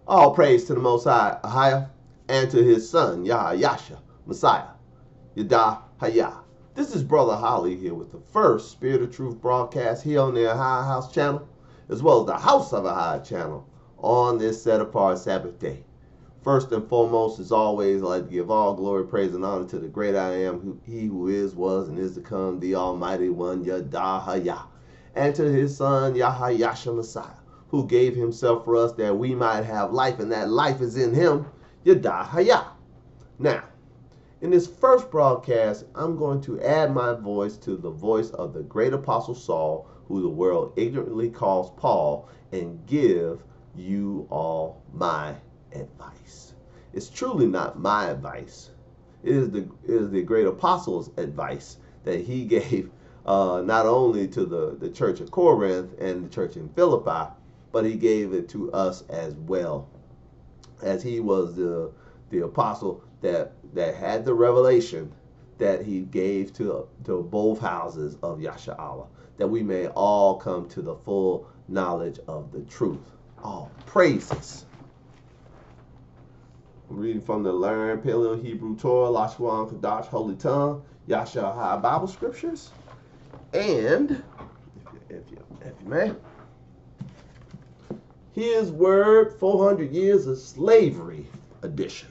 All praise to the Most High, AHAYAH, and to his son, AHAYAH'S, Messiah, AHAYAH. This is Brother Holly here with the first Spirit of Truth broadcast here on the AHAYAH'S channel, as well as the House of AHAYAH channel on this set-apart Sabbath day. First and foremost, as always, I'd like to give all glory, praise, and honor to the great I am, he who is, was, and is to come, the Almighty One, AHAYAH, and to his son, AHAYAH'S, Messiah, who gave himself for us that we might have life, and that life is in him, AHAYAH. Now, in this first broadcast, I'm going to add my voice to the voice of the great apostle Saul, who the world ignorantly calls Paul, and give you all my advice. It's truly not my advice. It is the great apostle's advice that he gave not only to the church of Corinth and the church in Philippi, but he gave it to us as well, as he was the apostle that had the revelation that he gave to both houses of Yasha'Allah, that we may all come to the full knowledge of the truth. All praises. I'm reading from the Learned Paleo Hebrew Torah, Lashwan Kadash Holy Tongue, Yasha'Allah Bible Scriptures, and if you may, His Word, 400 Years of Slavery edition.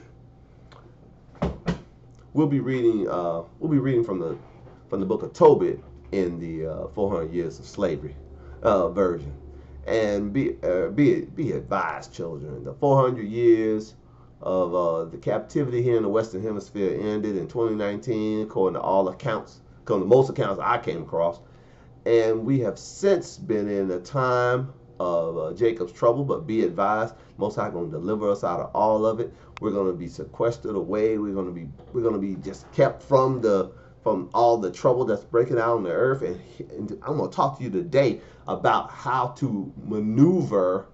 We'll be reading from the book of Tobit in the 400 Years of Slavery version. And be advised, children. The 400 years of the captivity here in the Western Hemisphere ended in 2019, according to all accounts, according to most accounts I came across. And we have since been in a time of Jacob's trouble, but be advised, Most High going to deliver us out of all of it. We're going to be sequestered away. We're going to be just kept from all the trouble that's breaking out on the earth. And I'm going to talk to you today about how to maneuver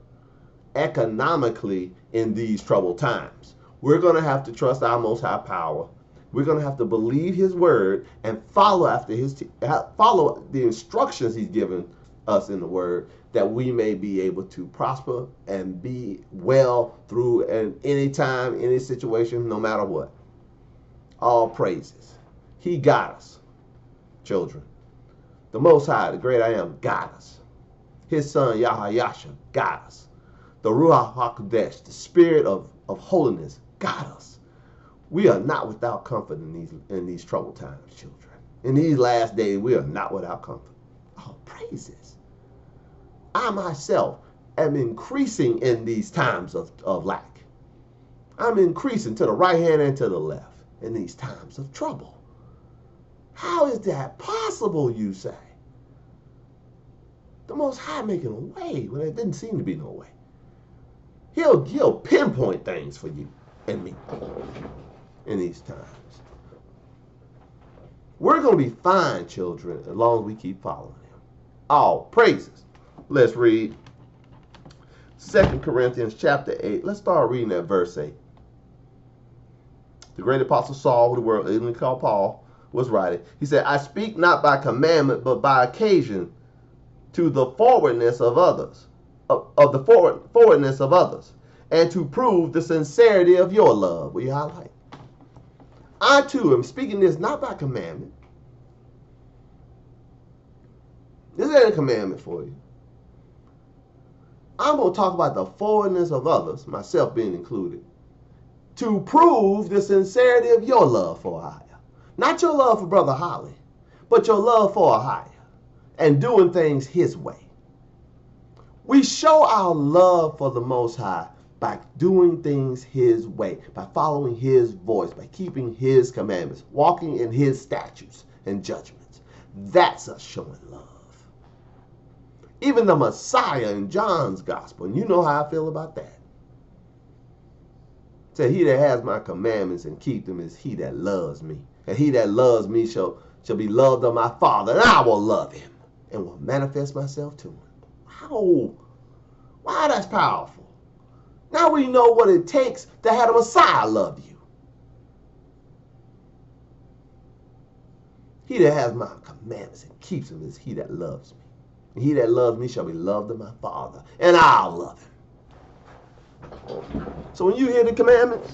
economically in these troubled times. We're going to have to trust our Most High power. We're going to have to believe His word and follow follow the instructions He's given us in the word, that we may be able to prosper and be well through any time, any situation, no matter what. All praises. He got us, children. The Most High, the great I am, got us. His son, AHAYAH'S, got us. The Ruach HaKodesh, the Spirit of holiness, got us. We are not without comfort in these troubled times, children. In these last days, we are not without comfort. All praises. I myself am increasing in these times of lack. I'm increasing to the right hand and to the left in these times of trouble. How is that possible, you say? The Most High making a way when there didn't seem to be no way. He'll pinpoint things for you and me in these times. We're going to be fine, children, as long as we keep following Him. All praises. Let's read 2 Corinthians chapter 8. Let's start reading at verse 8. The great apostle Saul, who the world even called Paul, was writing. He said, I speak not by commandment, but by occasion, to the forwardness of others, forwardness of others, and to prove the sincerity of your love. Will you highlight? I too am speaking this not by commandment. This ain't a commandment for you. I'm going to talk about the forwardness of others, myself being included, to prove the sincerity of your love for AHAYAH. Not your love for Brother Holly, but your love for AHAYAH and doing things His way. We show our love for the Most High by doing things His way, by following His voice, by keeping His commandments, walking in His statutes and judgments. That's us showing love. Even the Messiah in John's gospel, and you know how I feel about that. Said, he that has my commandments and keep them is he that loves me. And he that loves me shall be loved of my Father, and I will love him and will manifest myself to him. Wow. Wow, that's powerful. Now we know what it takes to have the Messiah love you. He that has my commandments and keeps them is he that loves me. And he that loves me shall be loved of my Father, and I'll love him. So when you hear the commandments,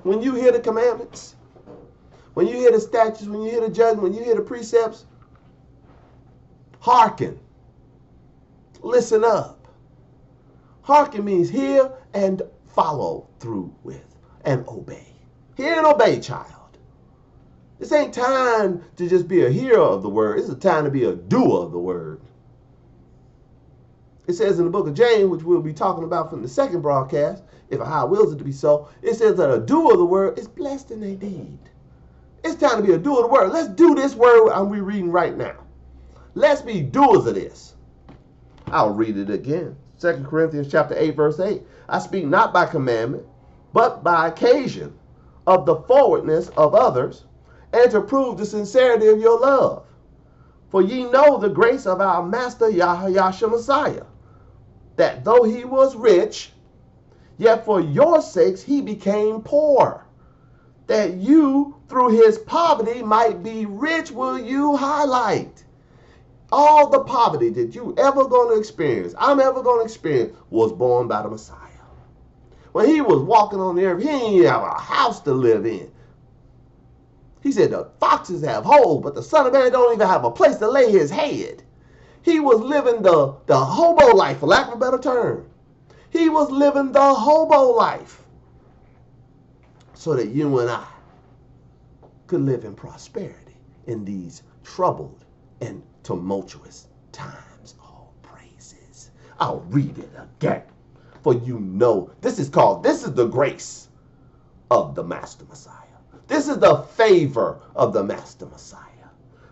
when you hear the commandments, when you hear the statutes, when you hear the judgment, when you hear the precepts, hearken. Listen up. Hearken means hear and follow through with and obey. Hear and obey, child. This ain't time to just be a hearer of the word. It's a time to be a doer of the word. It says in the book of James, which we'll be talking about from the second broadcast, if AHAYAH wills it to be so, it says that a doer of the word is blessed in their deed. It's time to be a doer of the word. Let's do this word we're reading right now. Let's be doers of this. I'll read it again. 2 Corinthians chapter 8, verse 8. I speak not by commandment, but by occasion of the forwardness of others, and to prove the sincerity of your love. For ye know the grace of our Master AHAYAH'S Messiah, that though he was rich, yet for your sakes he became poor, that you through his poverty might be rich. Will you highlight? All the poverty that you ever going to experience, I'm ever going to experience, was born by the Messiah. When he was walking on the earth, he didn't even have a house to live in. He said the foxes have holes, but the Son of Man don't even have a place to lay his head. He was living the hobo life, for lack of a better term. He was living the hobo life so that you and I could live in prosperity in these troubled and tumultuous times. All praises. I'll read it again. For you know, this is the grace of the Master Messiah. This is the favor of the Master Messiah.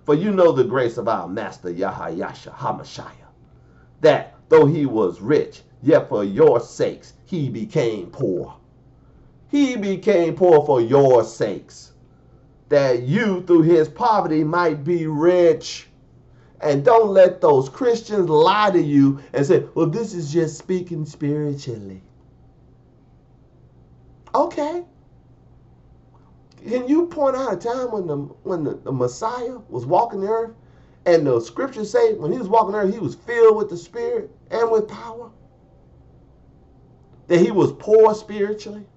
For you know the grace of our Master AHAYAH'S HaMashiach, that though he was rich, yet for your sakes he became poor. He became poor for your sakes, that you through his poverty might be rich. And don't let those Christians lie to you and say, well, this is just speaking spiritually. Okay. Can you point out a time when the Messiah was walking the earth and the scriptures say when he was walking the earth, he was filled with the Spirit and with power? That he was poor spiritually?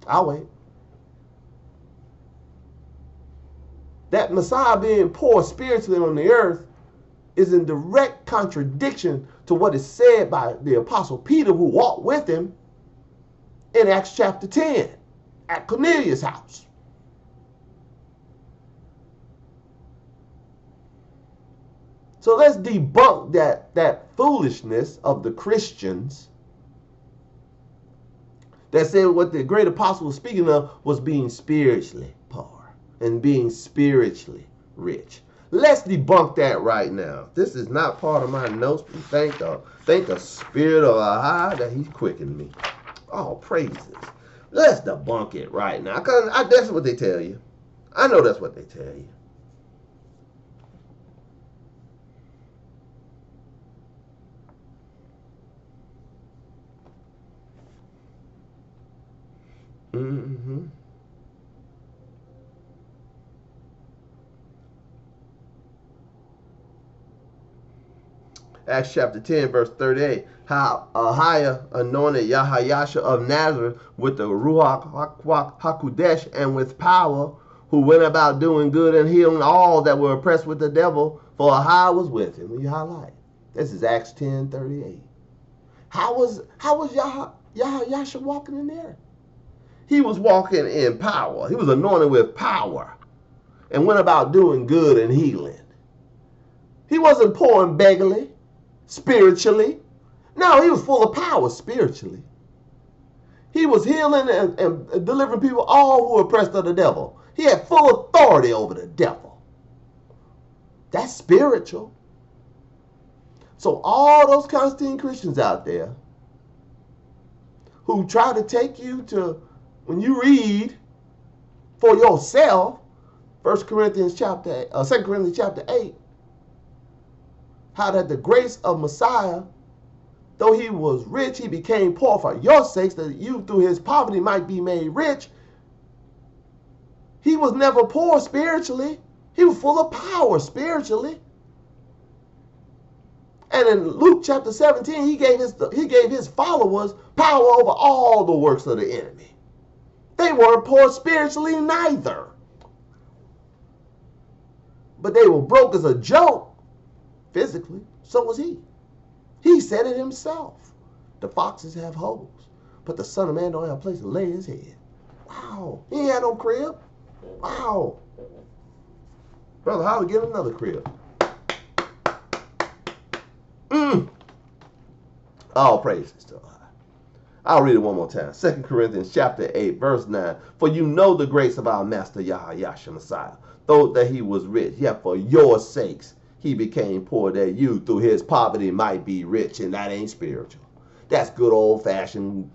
I'll wait. That Messiah being poor spiritually on the earth is in direct contradiction to what is said by the Apostle Peter, who walked with him in Acts chapter 10 at Cornelius' house. So let's debunk that foolishness of the Christians that said what the great apostle was speaking of was being spiritually poor and being spiritually rich. Let's debunk that right now. This is not part of my notes, but thank the Spirit of AHAYAH that he's quickened me. All praises. Let's debunk it right now. Because that's what they tell you. I know that's what they tell you. Mm-hmm. Acts chapter 10, verse 38. How AHAYAH anointed AHAYAH of Nazareth with the Ruach HaKodesh and with power, who went about doing good and healing all that were oppressed with the devil, for AHAYAH was with him. When you highlight, this is Acts 10:38. How was AHAYAH walking in there? He was walking in power. He was anointed with power and went about doing good and healing. He wasn't poor and beggarly spiritually. No, he was full of power spiritually. He was healing and delivering people, all who were oppressed of the devil. He had full authority over the devil. That's spiritual. So all those Constantine Christians out there who try to take you to, when you read for yourself, 2 Corinthians chapter 8, how that the grace of Messiah, though he was rich, he became poor for your sakes, that you through his poverty might be made rich. He was never poor spiritually. He was full of power spiritually. And in Luke chapter 17, he gave his followers power over all the works of the enemy. They weren't poor spiritually neither. But they were broke as a joke physically. So was he. He said it himself. The foxes have holes, but the Son of Man don't have a place to lay his head. Wow. He ain't had no crib. Wow. Brother Holly, get another crib. All praises to God. I'll read it one more time. 2 Corinthians chapter 8, verse 9. For you know the grace of our Master Yahweh Messiah, though that he was rich, yet for your sakes he became poor, that you through his poverty might be rich. And that ain't spiritual. That's good old-fashioned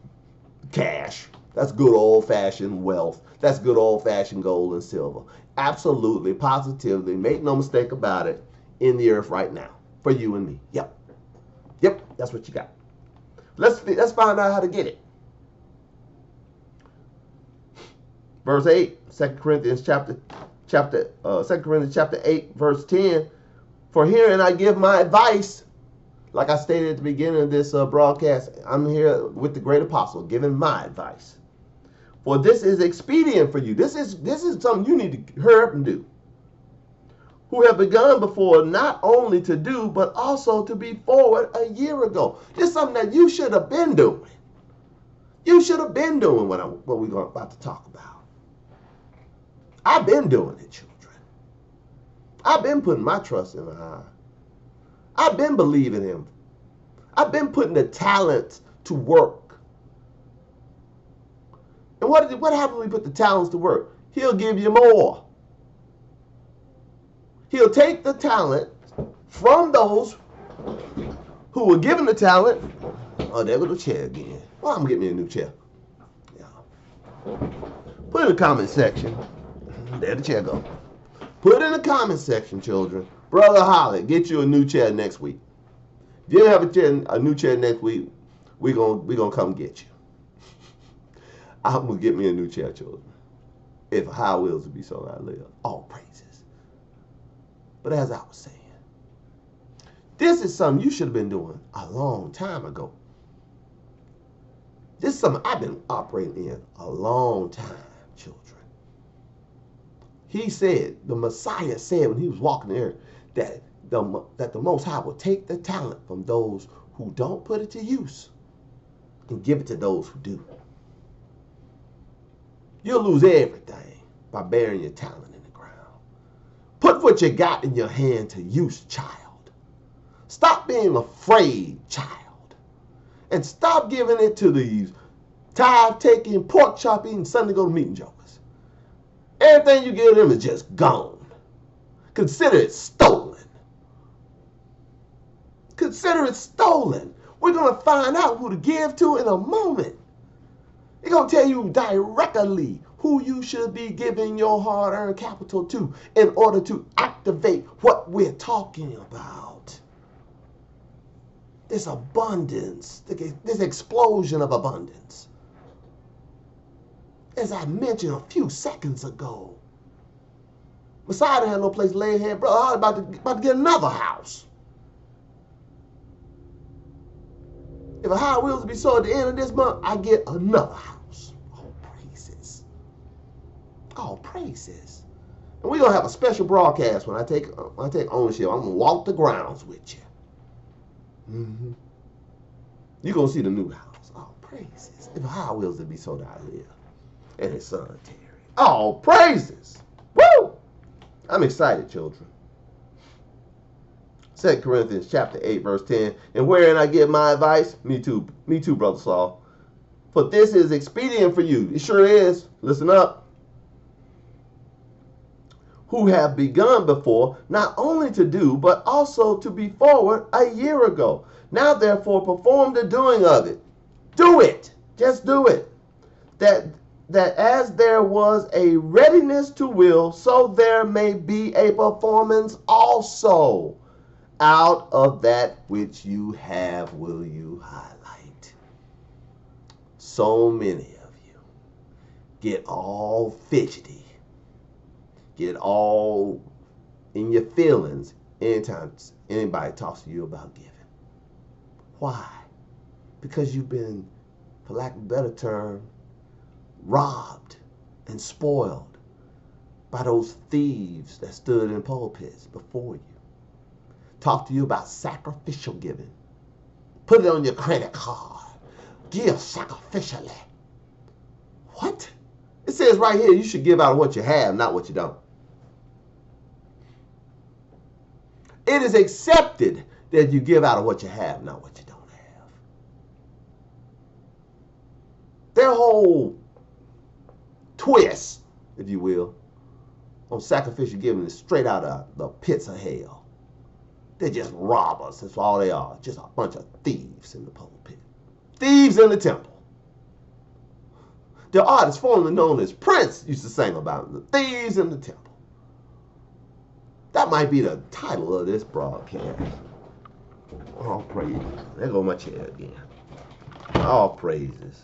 cash. That's good old-fashioned wealth. That's good old-fashioned gold and silver. Absolutely, positively, make no mistake about it, in the earth right now. For you and me. Yep. Yep, that's what you got. Let's find out how to get it. Verse 8, 2 Corinthians chapter 8, verse 10. For herein I give my advice. Like I stated at the beginning of this broadcast, I'm here with the great apostle giving my advice. For this is expedient for you. This is something you need to hurry up and do. Who have begun before not only to do, but also to be forward a year ago. This is something that you should have been doing. You should have been doing what we're about to talk about. I've been doing it, children. I've been putting my trust in the high. I've been believing him. I've been putting the talent to work. And what happens when we put the talents to work? He'll give you more. He'll take the talent from those who were given the talent. Oh, there goes the chair again. Well, I'm going to get me a new chair. Yeah. Put in the comment section. There the chair goes. Put in the comment section, children. Brother Holly, get you a new chair next week. If you didn't have a new chair next week, we're gonna come get you. I'm going to get me a new chair, children. If high wills to be so I live. All praises. But as I was saying, this is something you should have been doing a long time ago. This is something I've been operating in a long time, children. He said, the Messiah said when he was walking the earth, that the Most High will take the talent from those who don't put it to use and give it to those who do. You'll lose everything by burying your talent in the ground. Put what you got in your hand to use, child. Stop being afraid, child. And stop giving it to these tithe-taking, pork-chop-eating, Sunday-go-to-meeting jokers. Everything you give them is just gone. Consider it stolen. Consider it stolen. We're going to find out who to give to in a moment. It's going to tell you directly who you should be giving your hard-earned capital to in order to activate what we're talking about. This abundance, this explosion of abundance. As I mentioned a few seconds ago, Messiah didn't have no place to lay his head. Brother, I was about to get another house. If a high wills to be sold at the end of this month, I get another house. All praises. All praises. And we're gonna have a special broadcast when I take ownership. I'm gonna walk the grounds with you. You're gonna see the new house. All praises. If a high wills to be sold, I live. And his son Terry. All praises. Woo! I'm excited, children. 2 Corinthians chapter 8, verse 10. And wherein I give my advice, me too, Brother Saul. For this is expedient for you. It sure is. Listen up. Who have begun before, not only to do, but also to be forward a year ago. Now therefore perform the doing of it. Do it. Just do it. That as there was a readiness to will, so there may be a performance also. Out of that which you have will you highlight. So many of you get all fidgety, get all in your feelings anytime anybody talks to you about giving. Why? Because you've been, for lack of a better term, robbed and spoiled by those thieves that stood in pulpits before you. Talk to you about sacrificial giving. Put it on your credit card. Give sacrificially. What? It says right here you should give out of what you have, not what you don't. It is accepted that you give out of what you have, not what you don't have. Their whole twist, if you will, on sacrificial giving is straight out of the pits of hell. They're just robbers. That's all they are. Just a bunch of thieves in the pulpit. Thieves in the temple. The artist formerly known as Prince used to sing about them, the thieves in the temple. That might be the title of this broadcast. All praises. There go my chair again. All praises.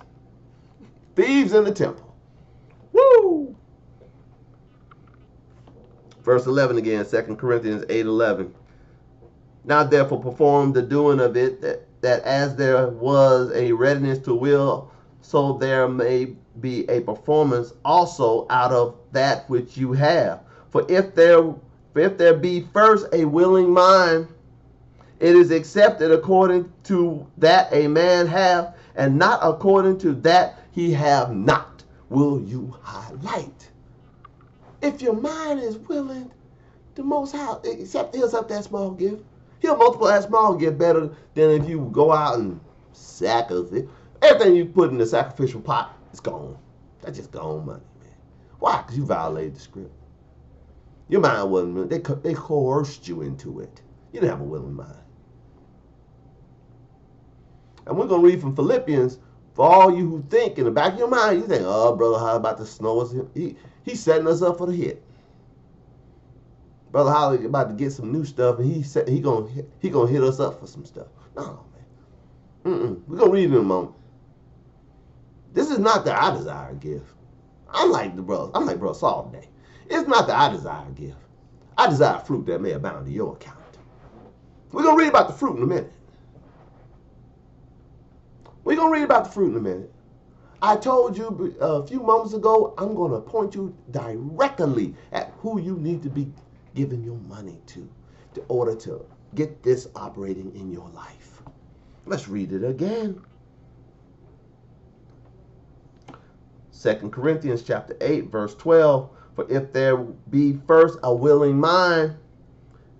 Thieves in the temple. Woo! Verse 11 again, 2 Corinthians 8:11. Now therefore perform the doing of it, that as there was a readiness to will, so there may be a performance also out of that which you have. For if there be first a willing mind, it is accepted according to that a man have, and not according to that he have not. Will you highlight? If your mind is willing, the Most High, he'll accept that small gift. He'll multiply that small gift better than if you go out and sacrifice. Everything you put in the sacrificial pot is gone. That's just gone money, man. Why? Because you violated the script. Your mind wasn't, they coerced you into it. You didn't have a willing mind. And we're going to read from Philippians. For all you who think in the back of your mind, you think, oh, Brother, how about to snow us? He's setting us up for the hit. Brother Holly about to get some new stuff, and he gonna hit us up for some stuff. No, man. We're gonna read in a moment. This is not the I desire gift. I'm like Brother Saul today. It's not the I desire gift. I desire fruit that may abound to your account. We're gonna read about the fruit in a minute. I told you a few moments ago, I'm going to point you directly at who you need to be giving your money to in order to get this operating in your life. Let's read it again. 2 Corinthians chapter 8, verse 12. For if there be first a willing mind,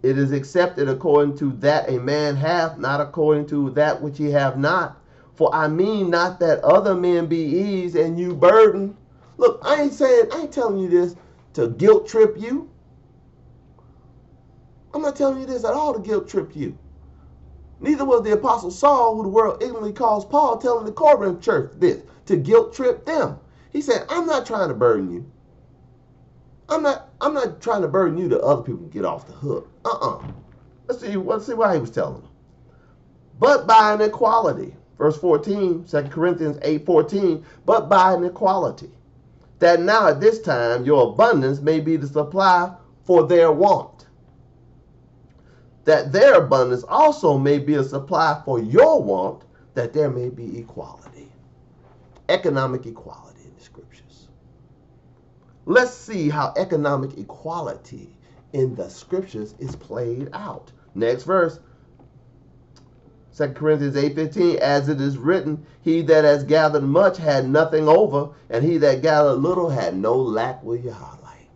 it is accepted according to that a man hath, not according to that which he have not. For I mean not that other men be eased and you burden. Look, I ain't telling you this to guilt trip you. I'm not telling you this at all to guilt trip you. Neither was the Apostle Saul, who the world ignorantly calls Paul, telling the Corinth church this, to guilt trip them. He said, I'm not trying to burden you. I'm not trying to burden you that other people can get off the hook. Let's see why he was telling them. But by an equality. Verse 14, 2 Corinthians 8:14, but by an equality, that now at this time your abundance may be the supply for their want, that their abundance also may be a supply for your want, that there may be equality. Economic equality in the scriptures. Let's see how economic equality in the scriptures is played out. Next verse. 2 Corinthians 8:15, as it is written, he that has gathered much had nothing over, and he that gathered little had no lack. Will you highlight?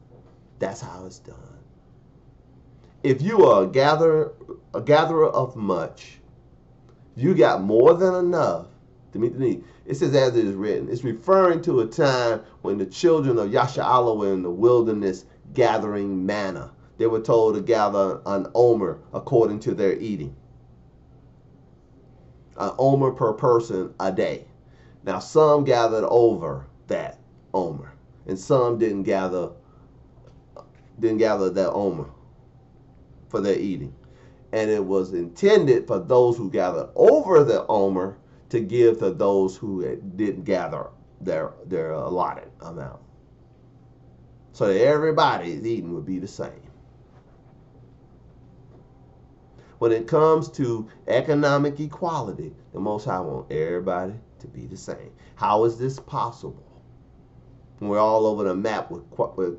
That's how it's done. If you are a gatherer of much, you got more than enough to meet the need. It says, as it is written. It's referring to a time when the children of Yasha'Allah were in the wilderness gathering manna. They were told to gather an omer according to their eating. An omer per person a day. Now some gathered over that omer, and some didn't gather that omer for their eating. And it was intended for those who gathered over the omer to give to those who didn't gather their allotted amount, so that everybody's eating would be the same. when it comes to economic equality, the Most High wants everybody to be the same. How is this possible? We're all over the map with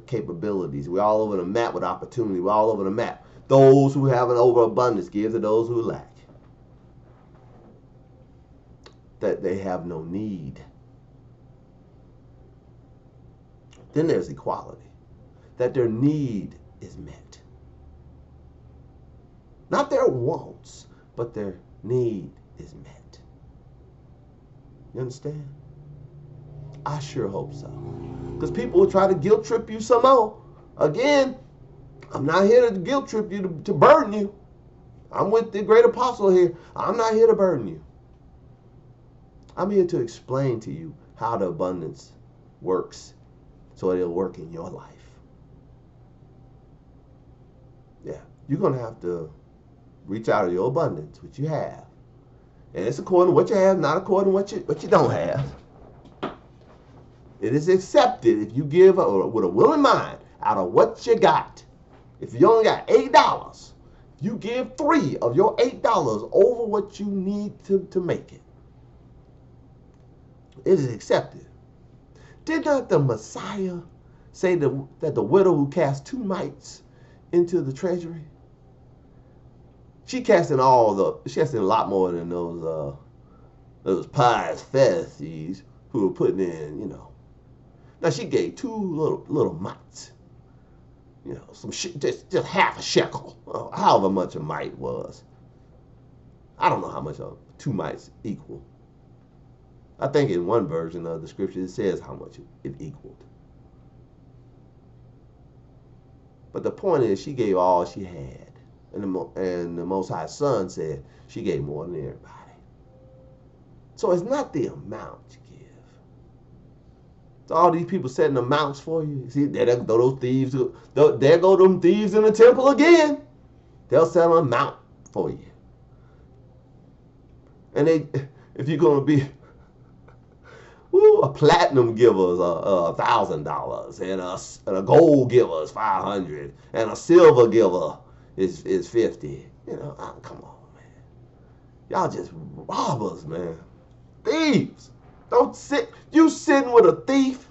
capabilities. We're all over the map with opportunity. We're all over the map. Those who have an overabundance give to those who lack. That they have no need. Then there's equality. That their need is met. Not their wants, but their need is met. You understand? I sure hope so. Because people will try to guilt trip you some more. Again, I'm not here to guilt trip you, to burden you. I'm with the great apostle here. I'm not here to burden you. I'm here to explain to you how the abundance works so it'll work in your life. Yeah, you're going to have to reach out of your abundance, which you have. And it's according to what you have, not according to what you don't have. It is accepted if you give with a willing mind out of what you got. If you only got $8, you give $3 of your $8 over what you need to make it. It is accepted. Did not the Messiah say that the widow who cast 2 mites into the treasury? She cast in a lot more than those pious Pharisees who were putting in, Now she gave 2 little mites. Some just half a shekel, however much a mite was. I don't know how much 2 mites equal. I think in one version of the scripture it says how much it equaled. But the point is, she gave all she had. And the Most High Son said she gave more than everybody. So it's not the amount you give. So all these people setting amounts for you. See, there go those thieves. There go them thieves in the temple again. They'll set an amount for you. And if you're going to be a platinum giver's $1,000, and a gold giver's $500, and a silver giver is $50. Come on, man. Y'all just robbers, man. Thieves. Don't sit. You sitting with a thief.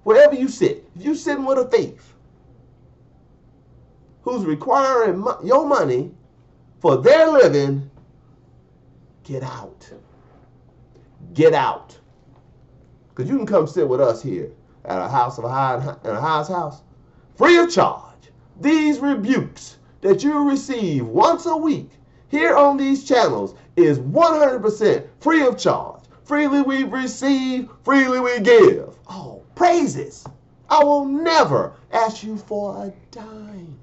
Wherever you sit, if you sitting with a thief who's requiring your money for their living, get out. Get out. Because you can come sit with us here at a house of AHAYAH'S house, free of charge. These rebukes that you receive once a week here on these channels is 100% free of charge. Freely we receive, freely we give. Oh, praises. I will never ask you for a dime.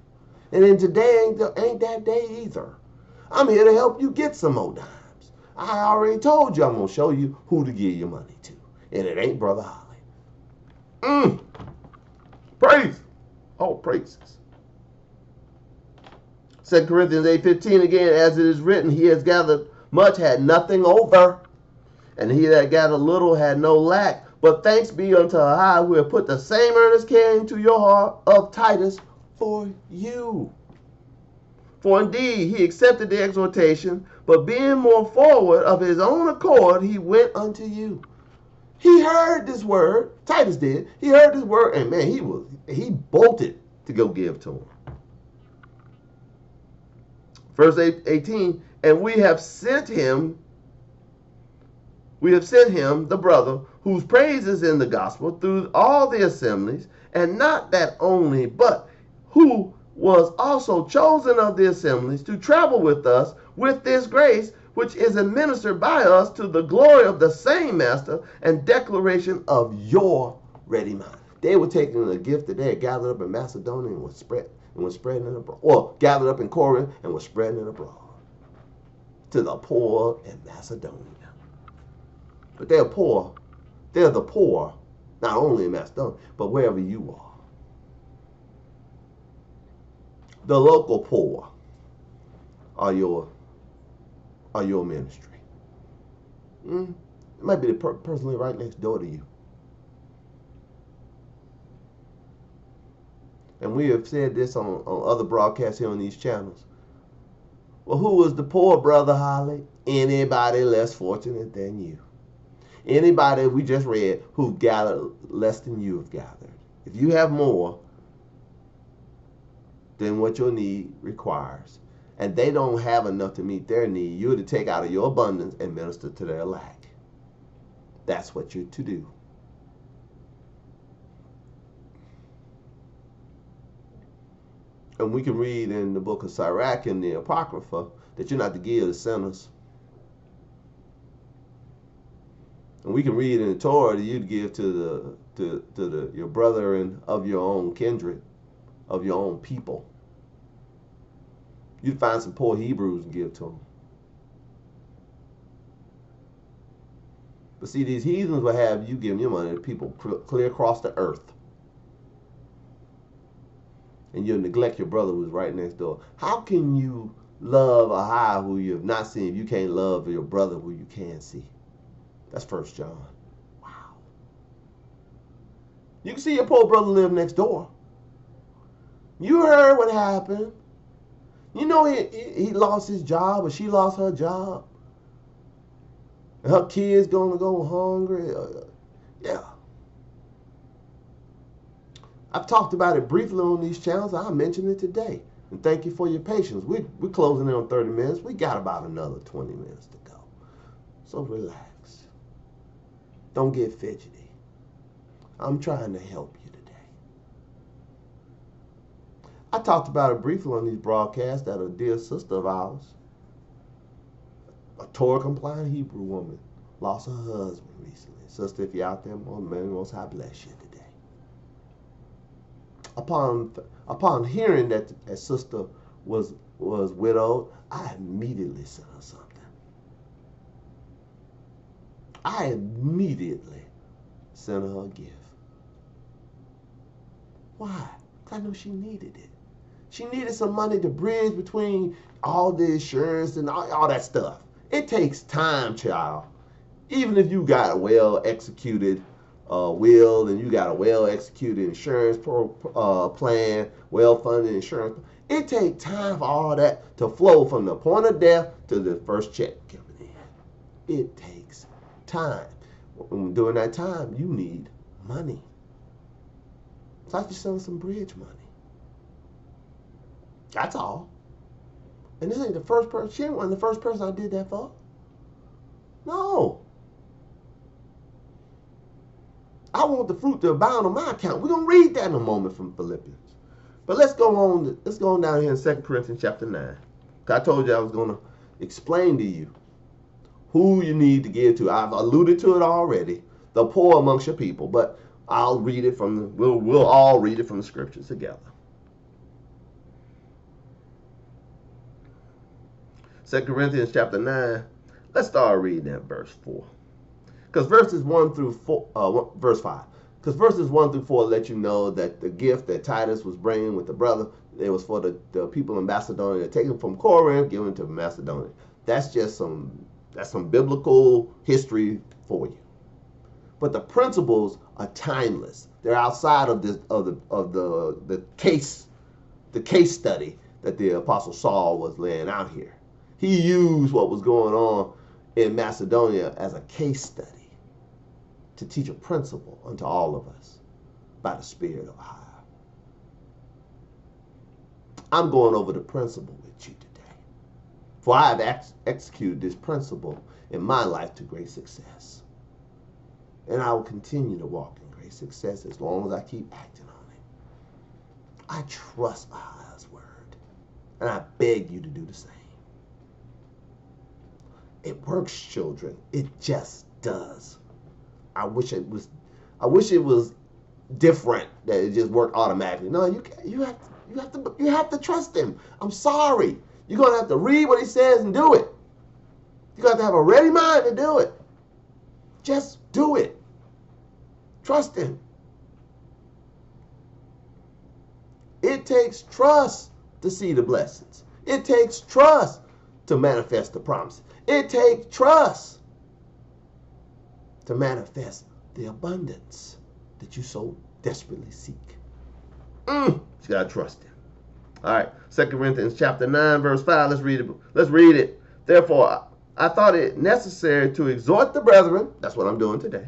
And then today ain't that day either. I'm here to help you get some more dimes. I already told you I'm going to show you who to give your money to. And it ain't Brother Holly. Praise. Oh, praises. 2 Corinthians 8:15 again, as it is written, he has gathered much, had nothing over. And he that gathered little had no lack. But thanks be unto Ahai, who have put the same earnest care into your heart of Titus for you. For indeed he accepted the exhortation, but being more forward of his own accord, he went unto you. He heard this word, Titus did. He heard this word, and man, he bolted to go give to him. Verse 18, and we have sent him, the brother, whose praise is in the gospel through all the assemblies, and not that only, but who was also chosen of the assemblies to travel with us with this grace, which is administered by us to the glory of the same master and declaration of your ready mind. They were taking the gift that they had gathered up in Macedonia and was spreading it abroad. Or gathered up in Corinth and was spreading it abroad to the poor in Macedonia. But they're poor. They're the poor, not only in Macedonia, but wherever you are. The local poor are your ministry. It might be the person right next door to you. And we have said this on other broadcasts here on these channels. Well, who was the poor brother, Holly? Anybody less fortunate than you. Anybody we just read who gathered less than you have gathered. If you have more than what your need requires, and they don't have enough to meet their need, you're to take out of your abundance and minister to their lack. That's what you're to do. And we can read in the book of Sirach in the Apocrypha that you're not to give to sinners. And we can read in the Torah that you'd give to your brother and of your own kindred, of your own people. You'd find some poor Hebrews and give to them. But see, these heathens will have you giving your money to people clear across the earth. And you'll neglect your brother who's right next door. How can you love a high who you have not seen if you can't love your brother who you can see? That's 1 John. Wow. You can see your poor brother live next door. You heard what happened. You know he lost his job or she lost her job. And her kid's going to go hungry. Yeah. I've talked about it briefly on these channels. I'll mention it today. And thank you for your patience. We're closing in on 30 minutes. We got about another 20 minutes to go. So relax. Don't get fidgety. I'm trying to help you today. I talked about it briefly on these broadcasts that a dear sister of ours, a Torah-compliant Hebrew woman, lost her husband recently. Sister, if you're out there, may the Most High bless you today. Upon hearing that a sister was widowed, I immediately sent her something. I immediately sent her a gift. Why? Because I knew she needed it. She needed some money to bridge between all the insurance and all that stuff. It takes time, child. Even if you got a well-executed will and you got a well-executed insurance plan, well-funded insurance, it takes time for all that to flow from the point of death to the first check coming in. It takes time. During that time, you need money. So I just send some bridge money. That's all. And this ain't the first person. She ain't one of the first person I did that for. No. I want the fruit to abound on my account. We're going to read that in a moment from Philippians. But let's go on down here in 2 Corinthians chapter 9. I told you I was going to explain to you who you need to give to. I've alluded to it already. The poor amongst your people. But I'll read it from we'll all read it from the scriptures together. 2 Corinthians chapter 9. Let's start reading at verse 4. Because verses 1 through 4, verse 5. Because verses 1 through 4 let you know that the gift that Titus was bringing with the brother, it was for the people in Macedonia, taken from Corinth, given to Macedonia. That's just some biblical history for you. But the principles are timeless. They're outside of the case study that the Apostle Saul was laying out here. He used what was going on in Macedonia as a case study to teach a principle unto all of us by the Spirit of AHAYAH. I'm going over the principle with you today. For I have executed this principle in my life to great success. And I will continue to walk in great success as long as I keep acting on it. I trust AHAYAH'S word. And I beg you to do the same. It works, children. It just does. I wish it was different, that it just worked automatically. No, you have to trust him. I'm sorry. You're gonna have to read what he says and do it. You got to have a ready mind to do it. Just do it. Trust him. It takes trust to see the blessings. It takes trust to manifest the promises. It takes trust to manifest the abundance that you so desperately seek. You got to trust him. All right, 2 Corinthians chapter 9, verse 5. Let's read it. Let's read it. Therefore, I thought it necessary to exhort the brethren, that's what I'm doing today,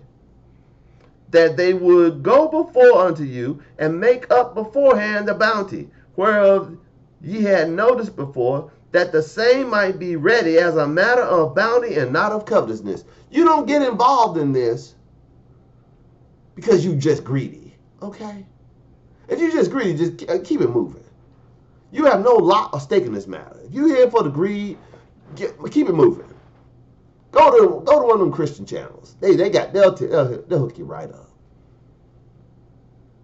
that they would go before unto you and make up beforehand the bounty, whereof ye had noticed before, that the same might be ready as a matter of bounty and not of covetousness. You don't get involved in this because you just greedy, okay? If you just greedy, just keep it moving. You have no lot or stake in this matter. If you're here for the greed, keep it moving. Go to one of them Christian channels. They'll hook you right up.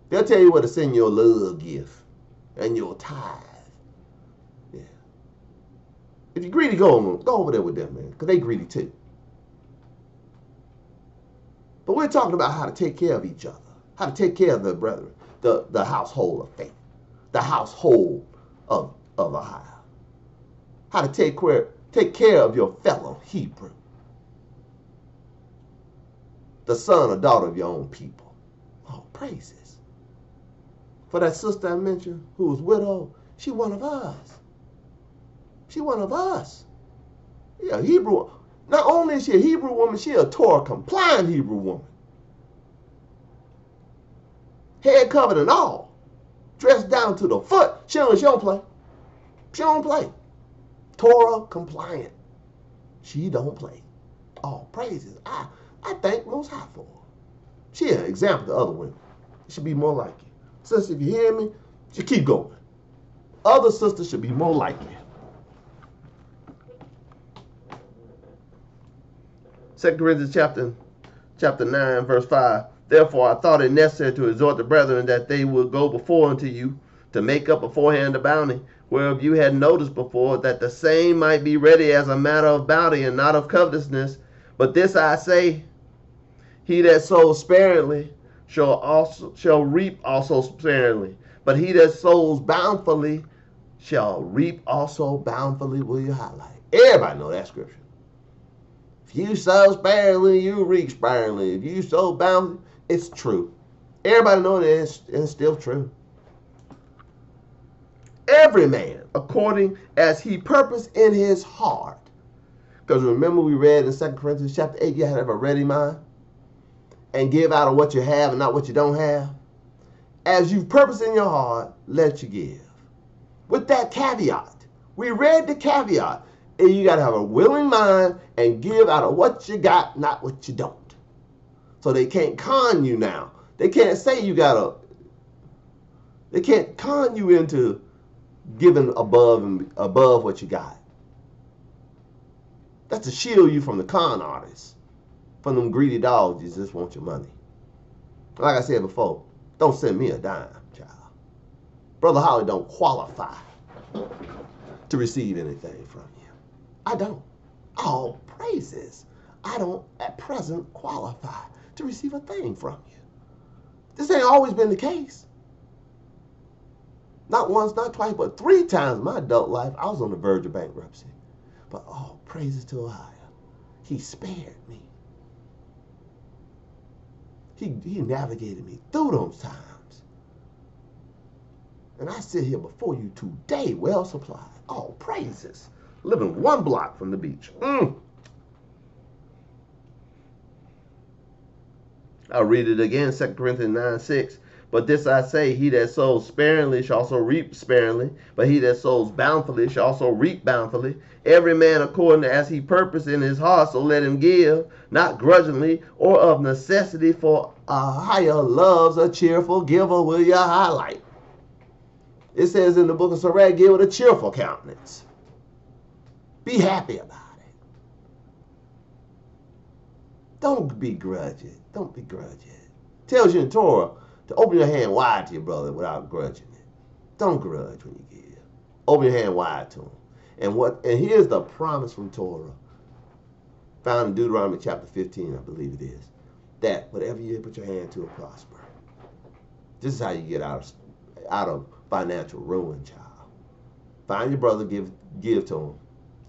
They'll tell you where to send your love gift and your tithe. Yeah. If you're greedy, go over there with them, man, because they greedy too. But we're talking about how to take care of each other, how to take care of the brethren, the household of faith, the household of AHAYAH. How to take care of your fellow Hebrew, the son or daughter of your own people. Oh, praises. For that sister I mentioned who was widowed, she one of us. She one of us. Yeah, Hebrew. Not only is she a Hebrew woman, she a Torah compliant Hebrew woman. Head covered and all. Dressed down to the foot. She don't play. She don't play. Torah compliant. She don't play. All praises. I thank Most High for her. She an example to other women. It should be more like you. Sister, if you hear me, you keep going. Other sisters should be more like you. 2 Corinthians chapter 9, verse 5. Therefore I thought it necessary to exhort the brethren that they would go before unto you to make up beforehand the bounty, whereof you had noticed before, that the same might be ready as a matter of bounty and not of covetousness. But this I say, he that sows sparingly shall reap also sparingly. But he that sows bountifully shall reap also bountifully. Will you highlight? Everybody know that scripture. If you sow sparingly, you reap sparingly. If you sow bountifully, it's true. Everybody know that it's still true. Every man according as he purposed in his heart. Because remember we read in 2 Corinthians chapter 8, you have to have a ready mind and give out of what you have and not what you don't have. As you purpose in your heart, let you give. With that caveat, we read the caveat. And you got to have a willing mind and give out of what you got, not what you don't. So they can't con you now. They can't say they can't con you into giving above what you got. That's to shield you from the con artists, from them greedy dogs that just want your money. Like I said before, don't send me a dime, child. Brother Holly don't qualify to receive anything from you. I don't. All praises. I don't at present qualify to receive a thing from you. This ain't always been the case. Not once, not twice, but 3 times in my adult life, I was on the verge of bankruptcy. But all praises to AHAYAH. He spared me. He navigated me through those times. And I sit here before you today, well supplied. All praises. Living 1 block from the beach. I'll read it again, 2 Corinthians 9:6. But this I say, he that sows sparingly shall also reap sparingly, but he that sows bountifully shall also reap bountifully. Every man according as he purpose in his heart, so let him give, not grudgingly or of necessity, for AHAYAH loves a cheerful giver. Will you highlight? It says in the book of Sirach, give it a cheerful countenance. Be happy about it. Don't begrudge it. Don't begrudge it. Tells you in Torah to open your hand wide to your brother without grudging it. Don't grudge when you give. Open your hand wide to him. And here's the promise from Torah, found in Deuteronomy chapter 15, I believe it is, that whatever you put your hand to will prosper. This is how you get out of financial ruin, child. Find your brother, give to him.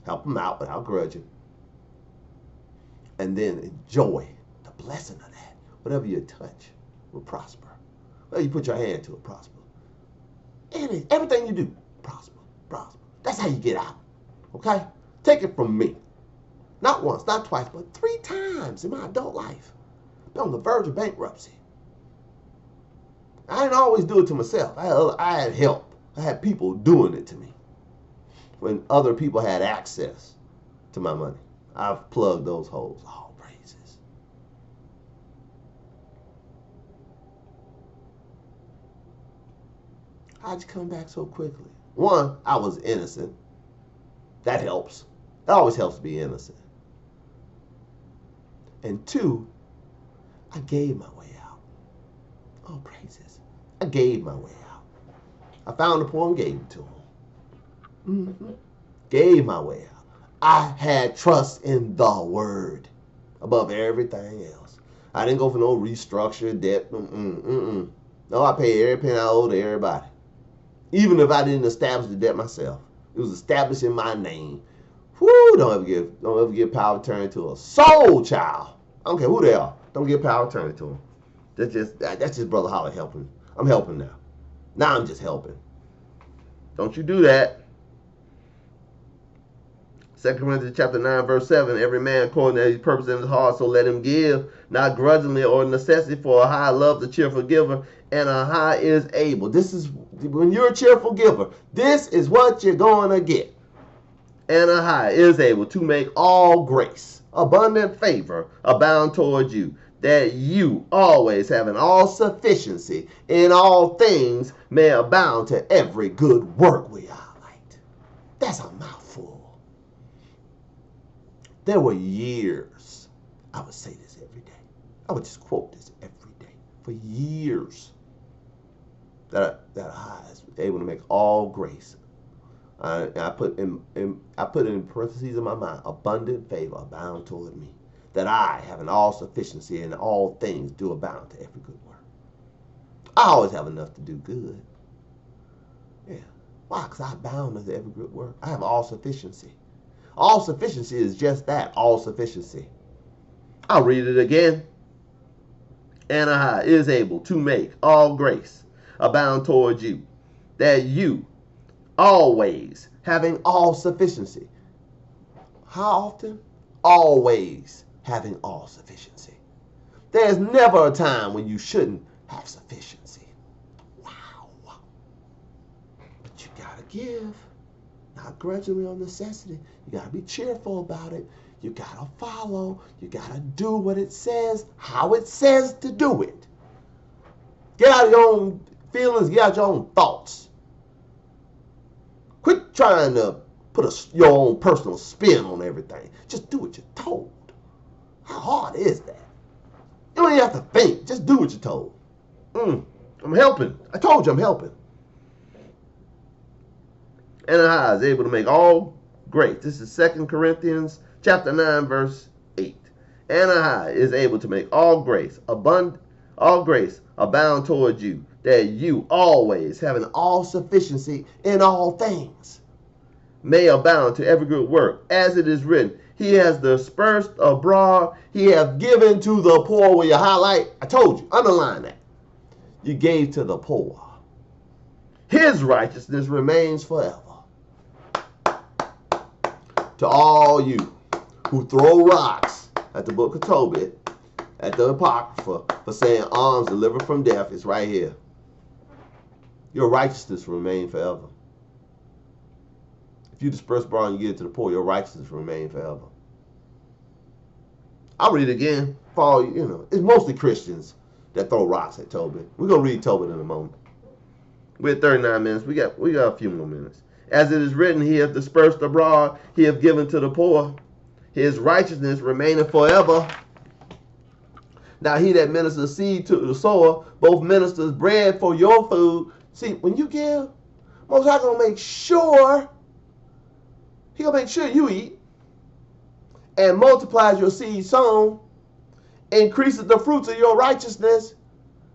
Help him out without grudging. And then enjoy the blessing of that. Whatever you touch will prosper. Whatever you put your hand to will prosper. Everything you do, prosper, prosper. That's how you get out. Okay? Take it from me. Not once, not twice, but 3 times in my adult life. Been on the verge of bankruptcy. I didn't always do it to myself. I had help. I had people doing it to me. When other people had access to my money, I've plugged those holes. All praises. How'd you come back so quickly? One, I was innocent. That helps. It always helps to be innocent. And 2, I gave my way out. All praises. I gave my way out. I found the poor and gave it to them. Gave my way out. I had trust in the word above everything else. I didn't go for no restructured debt. No, I paid every penny I owed to everybody. Even if I didn't establish the debt myself. It was established in my name. Whoo, don't ever give power of attorney to a soul child. I don't care who they are. Don't give power of attorney to them. That's just Brother Holly helping. I'm helping now. Now I'm just helping. Don't you do that. 2 Corinthians chapter 9, verse 7, every man according to his purpose in his heart, so let him give, not grudgingly or necessity, for AHAYAH loves the cheerful giver, and AHAYAH is able. This is, when you're a cheerful giver, this is what you're going to get. And AHAYAH is able to make all grace, abundant favor, abound toward you, that you always having all sufficiency in all things may abound to every good work. We highlight. That's a mouthful. There were years, I would say this every day. I would just quote this every day. For years, that I was able to make all grace. I put in parentheses in my mind, abundant favor abound toward me. That I, having all sufficiency in all things, do abound to every good work. I always have enough to do good. Yeah. Why? Because I abound to every good work. I have all sufficiency. All sufficiency is just that, all sufficiency. I'll read it again. And AHAYAH is able to make all grace abound toward you, that you always having all sufficiency. How often? Always having all sufficiency. There's never a time when you shouldn't have sufficiency. Wow. But you gotta give. Not grudgingly or necessity. You got to be cheerful about it. You got to follow. You got to do what it says, how it says to do it. Get out of your own feelings. Get out your own thoughts. Quit trying to put your own personal spin on everything. Just do what you're told. How hard is that? You don't even have to think. Just do what you're told. I'm helping. I told you I'm helping. And AHAYAH is able to make all grace. This is 2 Corinthians chapter 9, verse 8. And AHAYAH is able to make all grace abound toward you, that you always having all sufficiency in all things may abound to every good work, as it is written, he has dispersed abroad, he hath given to the poor. Will you highlight? I told you, underline that. You gave to the poor. His righteousness remains forever. To all you who throw rocks at the book of Tobit, at the Apocrypha, for saying alms delivered from death, it's right here. Your righteousness will remain forever. If you disperse abroad and you give it to the poor, your righteousness will remain forever. I'll read it again. For all you, it's mostly Christians that throw rocks at Tobit. We're going to read Tobit in a moment. We're at 39 minutes. We got a few more minutes. As it is written, he hath dispersed abroad, he hath given to the poor. His righteousness remaineth forever. Now he that ministers seed to the sower, both ministers bread for your food. See, when you give, Most High gonna make sure, he gonna make sure you eat, and multiplies your seed sown, increases the fruits of your righteousness.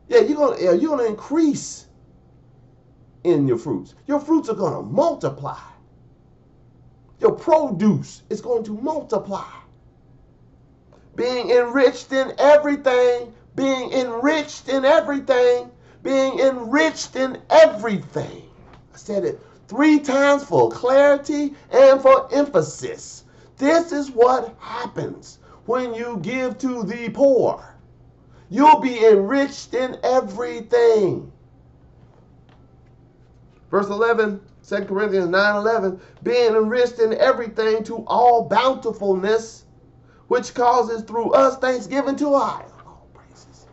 Yeah, you're gonna increase in your fruits. Your fruits are going to multiply. Your produce is going to multiply. Being enriched in everything, being enriched in everything, being enriched in everything. I said it 3 times for clarity and for emphasis. This is what happens when you give to the poor. You'll be enriched in everything. Verse 11, 2 Corinthians 9:11, being enriched in everything to all bountifulness, which causes through us thanksgiving to our God. All praises.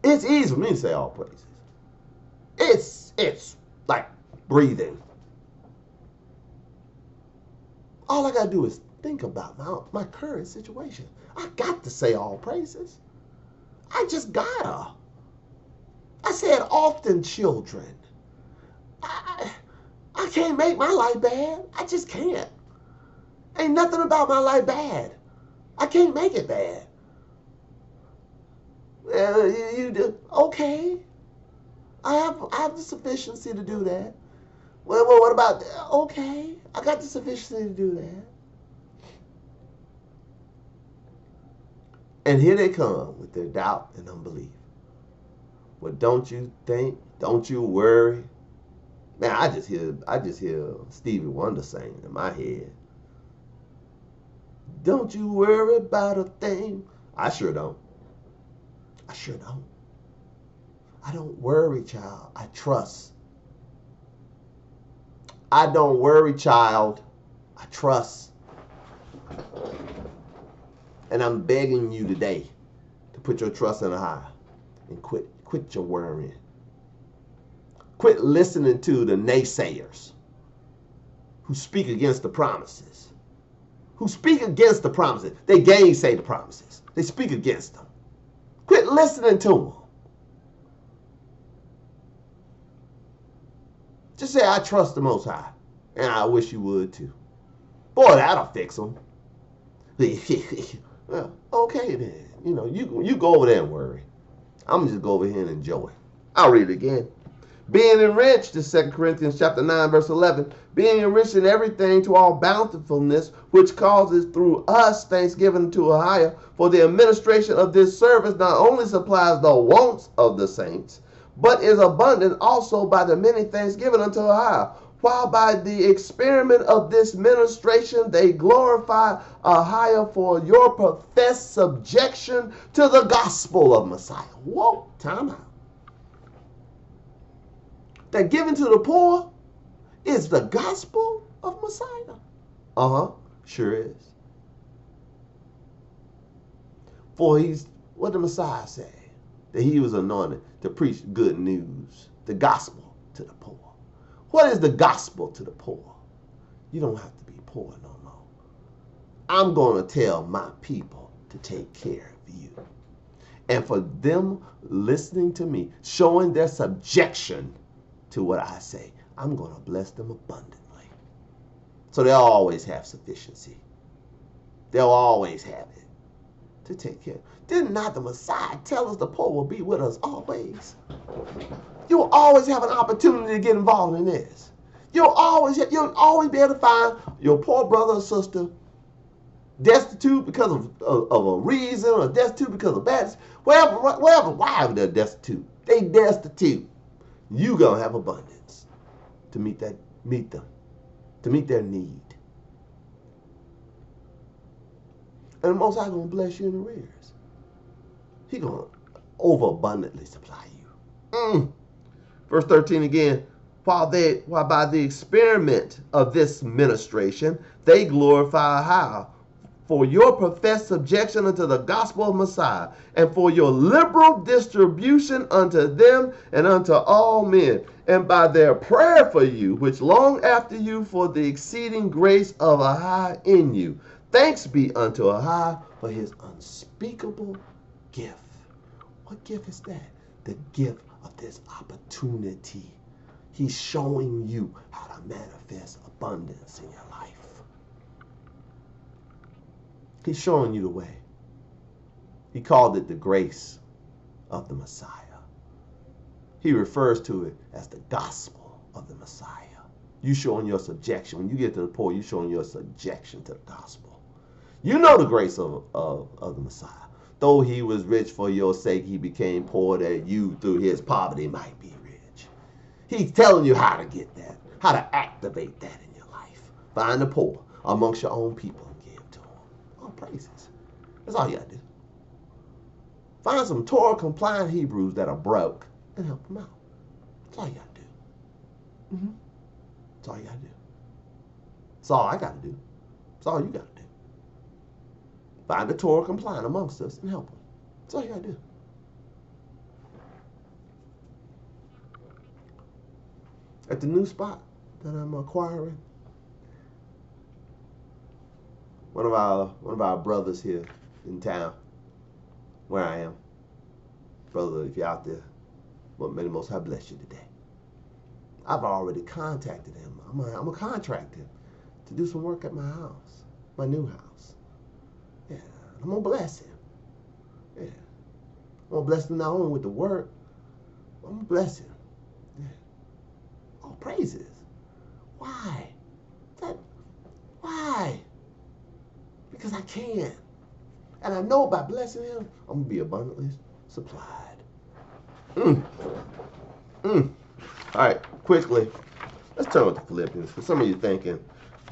It's easy for me to say all praises. It's like breathing. All I got to do is think about my current situation. I got to say all praises. I just gotta. I said often, children. I can't make my life bad. I just can't. Ain't nothing about my life bad. I can't make it bad. You do okay. I have the sufficiency to do that. Well, what about that? Okay, I got the sufficiency to do that. And here they come with their doubt and unbelief. Well, don't you think? Don't you worry? Man, I just hear Stevie Wonder sing in my head. Don't you worry about a thing. I sure don't. I sure don't. I don't worry, child. I trust. I don't worry, child. I trust. And I'm begging you today to put your trust in a high and quit your worrying. Quit listening to the naysayers who speak against the promises. Who speak against the promises. They gainsay the promises. They speak against them. Quit listening to them. Just say, I trust the Most High. And I wish you would too. Boy, that'll fix them. Well, okay then. You go over there and worry. I'm going to just go over here and enjoy. I'll read it again. Being enriched, is 2 Corinthians chapter 9, verse 11. Being enriched in everything to all bountifulness, which causes through us thanksgiving to AHAYAH, for the administration of this service not only supplies the wants of the saints, but is abundant also by the many thanksgiving unto AHAYAH. While by the experiment of this ministration they glorify AHAYAH for your professed subjection to the gospel of Messiah. Whoa, time out. That giving to the poor is the gospel of Messiah. Sure is. For what did Messiah say? That he was anointed to preach good news, the gospel to the poor. What is the gospel to the poor? You don't have to be poor no more. I'm going to tell my people to take care of you. And for them listening to me, showing their subjection to what I say, I'm going to bless them abundantly. So they'll always have sufficiency. They'll always have it to take care. Did not the Messiah tell us the poor will be with us always? You'll always have an opportunity to get involved in this. You'll always be able to find your poor brother or sister destitute because of a reason, or destitute because of bad, why they're destitute. They destitute. You gonna have abundance to meet them, to meet their need. And the Most High gonna bless you in arrears. He gonna overabundantly supply you. Verse 13 again. While by the experiment of this ministration they glorify AHAYAH for your professed subjection unto the gospel of Messiah, and for your liberal distribution unto them and unto all men, and by their prayer for you, which long after you for the exceeding grace of AHAYAH in you. Thanks be unto AHAYAH for his unspeakable gift. What gift is that? The gift of this opportunity. He's showing you how to manifest abundance in your life. He's showing you the way. He called it the grace of the Messiah. He refers to it as the gospel of the Messiah. You showing your subjection. When you get to the poor, you showing your subjection to the gospel. You know the grace of the Messiah. Though he was rich for your sake, he became poor that you through his poverty might be rich. He's telling you how to get that, how to activate that in your life. Find the poor amongst your own people and give to them. All praises. That's all you got to do. Find some Torah compliant Hebrews that are broke and help them out. That's all you got to do. Mm-hmm. That's all you got to do. That's all I got to do. That's all you got to do. Find the Torah compliant amongst us and help them. That's all you got to do. At the new spot that I'm acquiring, one of our brothers here in town, where I am, brother, if you're out there, well, may the Most High bless you today. I've already contacted him. I'm a contract him to do some work at my house, my new house. Yeah, I'm gonna bless him. Yeah, I'm gonna bless him not only with the work, I'm gonna bless him. Yeah. All praises. Why? Why? Because I can. And I know by blessing him, I'm going to be abundantly supplied. All right, quickly, let's turn to Philippians. For some of you thinking,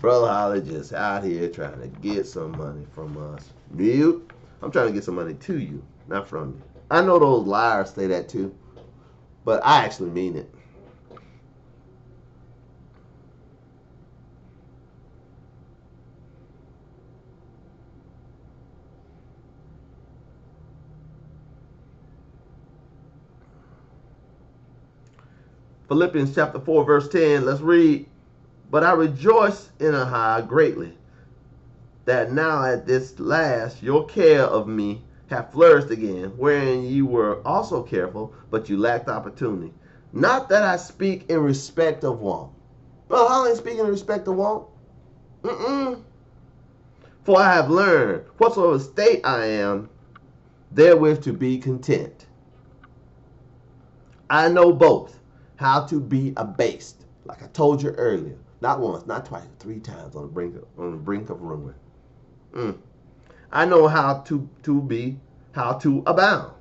Brother Holly just out here trying to get some money from us. You? I'm trying to get some money to you, not from you. I know those liars say that too, but I actually mean it. Philippians chapter 4, verse 10, let's read. But I rejoice in AHAYAH greatly, that now at this last your care of me hath flourished again, wherein you were also careful, but you lacked opportunity. Not that I speak in respect of want. Well, I ain't speaking in respect of want. For I have learned whatsoever state I am, therewith to be content. I know both how to be abased, like I told you earlier, not once, not twice, 3 times on the brink of ruin. I know how to abound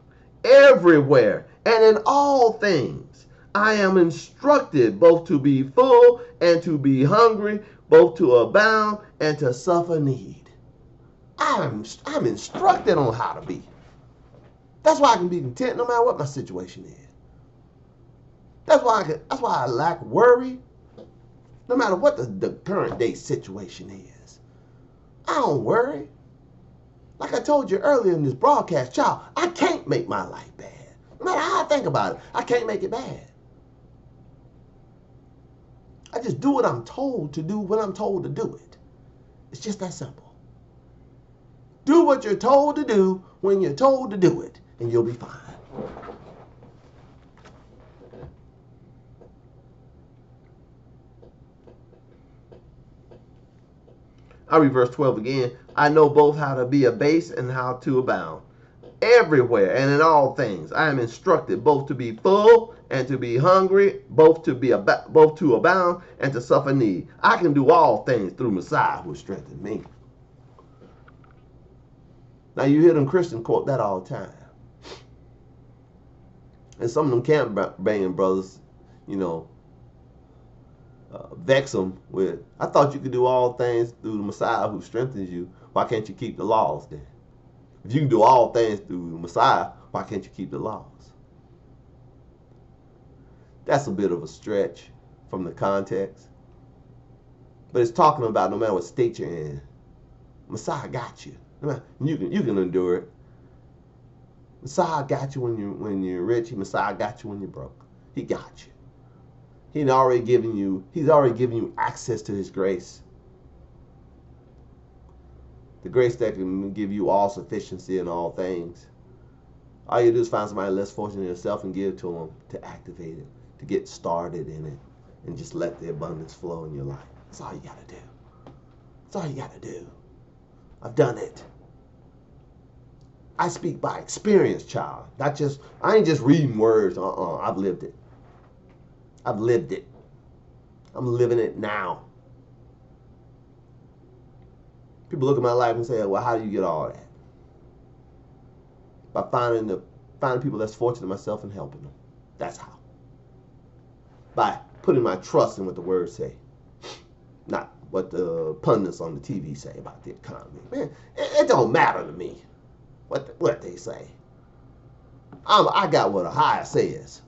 everywhere and in all things. I am instructed both to be full and to be hungry, both to abound and to suffer need. I'm instructed on how to be. That's why I can be content no matter what my situation is. That's why I lack worry, no matter what the current day situation is. I don't worry. Like I told you earlier in this broadcast, child, I can't make my life bad. No matter how I think about it, I can't make it bad. I just do what I'm told to do when I'm told to do it. It's just that simple. Do what you're told to do when you're told to do it, and you'll be fine. I'll read verse 12 again. I know both how to be abased and how to abound. Everywhere and in all things, I am instructed both to be full and to be hungry, both to abound and to suffer need. I can do all things through Messiah who strengthens me. Now you hear them Christians quote that all the time. And some of them camp banging brothers, vex them with, I thought you could do all things through the Messiah who strengthens you. Why can't you keep the laws then? If you can do all things through the Messiah, why can't you keep the laws? That's a bit of a stretch from the context. But it's talking about no matter what state you're in, Messiah got you. You can endure it. Messiah got you when you're rich. Messiah got you when you're broke. He got you. He's already given you access to his grace. The grace that can give you all sufficiency in all things. All you do is find somebody less fortunate than yourself and give to them to activate it, to get started in it, and just let the abundance flow in your life. That's all you got to do. That's all you got to do. I've done it. I speak by experience, child. I ain't just reading words. I've lived it. I've lived it. I'm living it now. People look at my life and say, well, how do you get all that? By finding people that's fortunate myself and helping them. That's how. by putting my trust in what the word say, not what the pundits on the TV say about the economy. Man, it don't matter to me what they say. I got what AHAYAH says.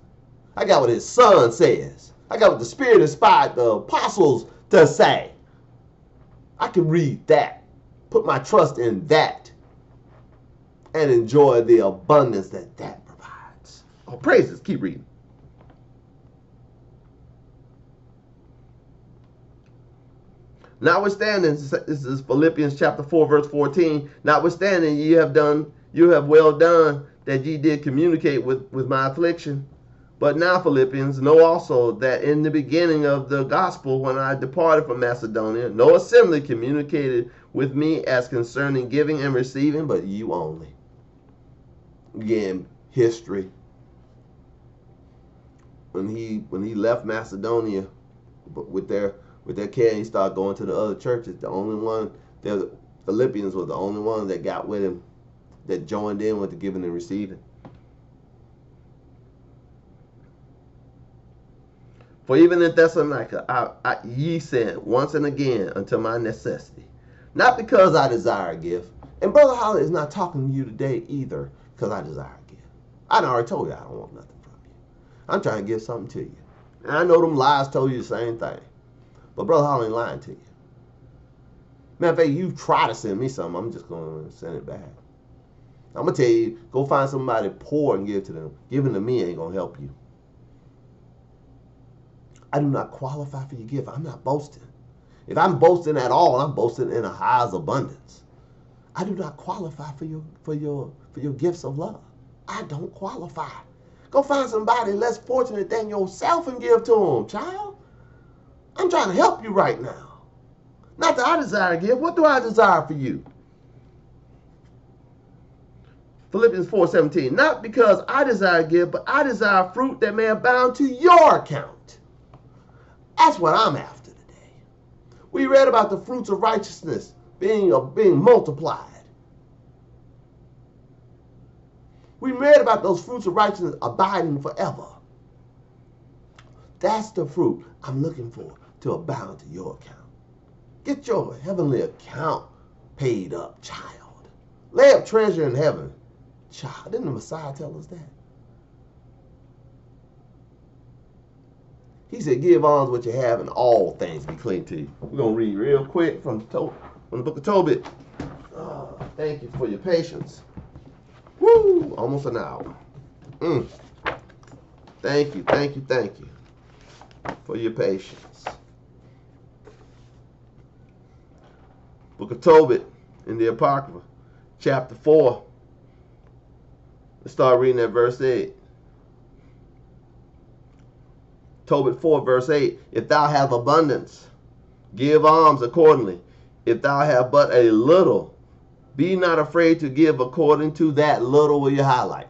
I got what his son says. I got what the Spirit inspired the apostles to say. I can read that, put my trust in that, and enjoy the abundance that provides. Oh, praises. Keep reading. Notwithstanding, this is Philippians chapter 4, verse 14. Notwithstanding, you have well done that ye did communicate with my affliction. But now, Philippians, know also that in the beginning of the gospel, when I departed from Macedonia, no assembly communicated with me as concerning giving and receiving, but you only. Again, history. When he left Macedonia with their care, he started going to the other churches. The Philippians was the only one that got with him, that joined in with the giving and receiving. For even in Thessalonica, ye sent once and again unto my necessity, not because I desire a gift. And Brother Holly is not talking to you today either because I desire a gift. I already told you I don't want nothing from you. I'm trying to give something to you. And I know them lies told you the same thing. But Brother Holly ain't lying to you. Matter of fact, you try to send me something, I'm just going to send it back. I'm going to tell you, go find somebody poor and give to them. Giving to me ain't going to help you. I do not qualify for your gift. I'm not boasting. If I'm boasting at all, I'm boasting in AHAYAH'S abundance. I do not qualify for your gifts of love. I don't qualify. Go find somebody less fortunate than yourself and give to them, child. I'm trying to help you right now. Not that I desire to give. What do I desire for you? Philippians 4:17. Not because I desire to give, but I desire fruit that may abound to your account. That's what I'm after today. We read about the fruits of righteousness being multiplied. We read about those fruits of righteousness abiding forever. That's the fruit I'm looking for to abound to your account. Get your heavenly account paid up, child. Lay up treasure in heaven, child. Didn't the Messiah tell us that? He said, give alms what you have and all things be clean to you. We're going to read real quick from the book of Tobit. Thank you for your patience. Woo! Almost an hour. Thank you for your patience. Book of Tobit in the Apocrypha, chapter 4. Let's start reading at verse 8. Tobit 4, verse 8. If thou have abundance, give alms accordingly. If thou have but a little, be not afraid to give according to that little. Will you highlight?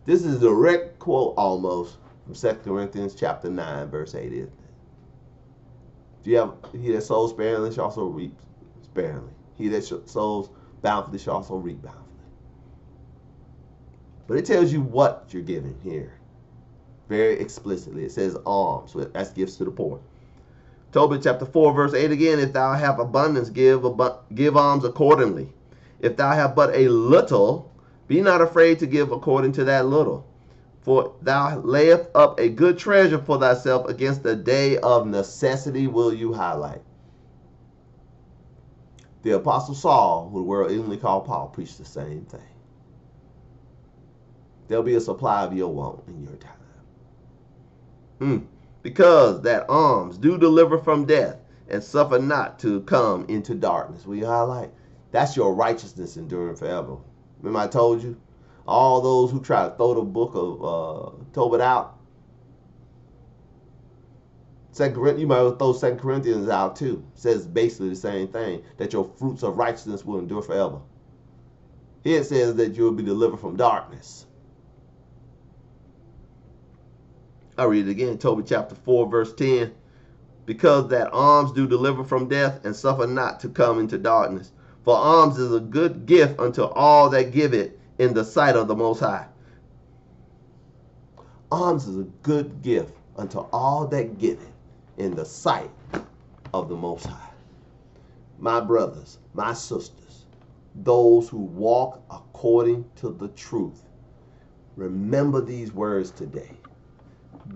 This is a direct quote almost from 2 Corinthians chapter 9, verse 8, isn't it? He that sows sparingly shall also reap sparingly. He that sows bountifully shall also reap bountifully. But it tells you what you're giving here. Very explicitly. It says alms. So that's gifts to the poor. Tobit chapter 4, verse 8 again. If thou have abundance, give alms accordingly. If thou have but a little, be not afraid to give according to that little. For thou layest up a good treasure for thyself against the day of necessity. Will you highlight? The Apostle Saul, who the world easily called Paul, preached the same thing. There'll be a supply of your want in your time. Because that alms do deliver from death and suffer not to come into darkness. Will you highlight? That's your righteousness enduring forever. Remember I told you? All those who try to throw the book of Tobit out. You might as well throw 2 Corinthians out too. It says basically the same thing. That your fruits of righteousness will endure forever. Here it says that you will be delivered from darkness. I'll read it again. Tobit chapter 4, verse 10. Because that alms do deliver from death and suffer not to come into darkness. For alms is a good gift unto all that give it in the sight of the Most High. Alms is a good gift unto all that get it in the sight of the Most High. My brothers, my sisters, those who walk according to the truth, remember these words today.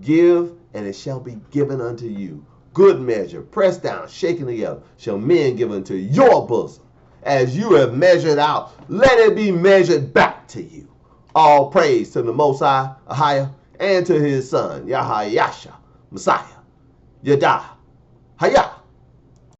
Give, and it shall be given unto you. Good measure, pressed down, shaken together, shall men give unto your bosom. As you have measured out, let it be measured back to you. All praise to the Most High, AHAYAH, and to his Son, AHAYAH'S, Messiah, Yada, Hayah.